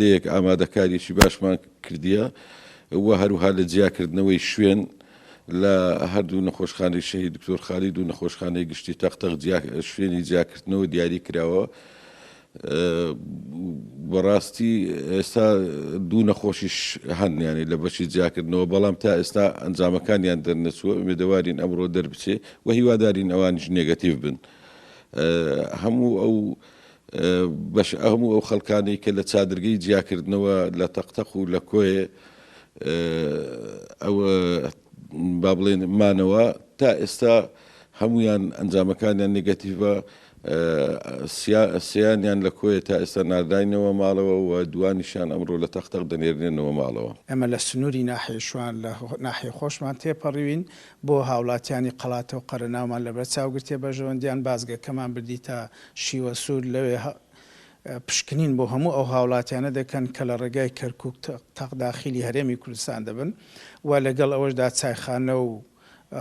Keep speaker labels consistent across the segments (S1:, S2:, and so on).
S1: دەیەک ئامادەکاریی باشمان کردیە وە هەروها لە جیاکردنەوەی شوێن لە هەردوو نەخۆشخانەی شەهید دکتۆر خالید و نەخۆشخانەی گشتی تەختەق شوێنی جیاکردنەوە دیاری کراوە. بەڕاستی ئێستا دوو نەخۆشیش هەن یانی لە بەشی جیاکردنەوە، بەڵام تا ئێستا ئەنجامەکانیان دەرنەچووە. ئومێدەوارین ئەمڕۆ دەربچێ و هیوادارین ئەوانیش نێگەتیڤ بن. هەموو ئەو خەڵکانەی کە لە چادرگەی جیاکردنەوە لە تەختەق و لە کۆیە ئەوە با بڵێن مانەوە تا ئێستا هەمویان ئەنجامەکانیان نێگەتیڤە. سیانیان لە کۆیە تا ئێستا نارداینەوە ماڵەوە و دوانیشان ئەمڕۆ لە تەختەق دەنێرنێنەوە ماڵەوە.
S2: ئەمە لە سنووری ناحیە شوان لە ناحیە خۆشمان تێپەڕیوین بۆ هاوڵاتیانی قەڵاتە و قەرەناومان لەبەر چاوگرتێ بەژەوەندیان بازگەکەمان بردی تا شیوە سوور لەوێ پشکنین بۆ هەموو ئەو هاوڵاتیانە دەکەن کە لە ڕێگای کەرکووک تەقداخیلی هەرێمی کوردستان دەبن و لەگەڵ ئەوەشدا چایخانە و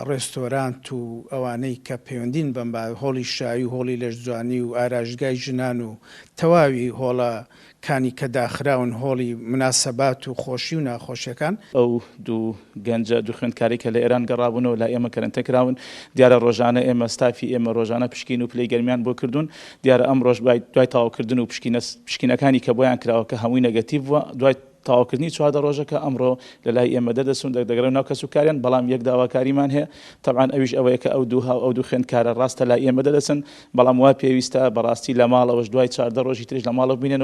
S2: ڕێستۆرانت و ئەوانەی کە پەیوەندین بەم هۆڵی شایی و هۆڵی لەشجوانی و ئاراژگای ژنان و تەواوی هۆڵەکانی کە داخراون هۆڵی مناسەبات و خۆشی و ناخۆشیەکان.
S3: ئەو دوو گەنجە دوو خوێندکاری کە لە ئێران گەڕابوونەوە لە ئێمە کەرەنتە کراون، دیارە ڕۆژانە ئێمە ستافی ئێمە ڕۆژانە پشکین و پلەی گەرمیان بۆ کردوون. دیارە ئەم ڕۆژ دوای تاواکردن و پشکینەکانی کە بۆیان کراوە کە هەمووی نەگەتیڤ وە، دوای تاواکردنی چواردە ڕۆژەکە ئەمڕۆ لە لای ئێمە دەدەسون دەگەڕێن ناو کەسوکاریان. بەڵام یەک داواکاریمان هەیە تەبعاً ئەویش ئەوەیە کە ئەو دوو خوێندکارە ڕاستە لای ئێمە دەدەسن، بەڵام وا پێویستە بەڕاستی لە ماڵەوەش دوای چواردە ڕۆژی تریش لە ماڵەوە ببینێنەوە.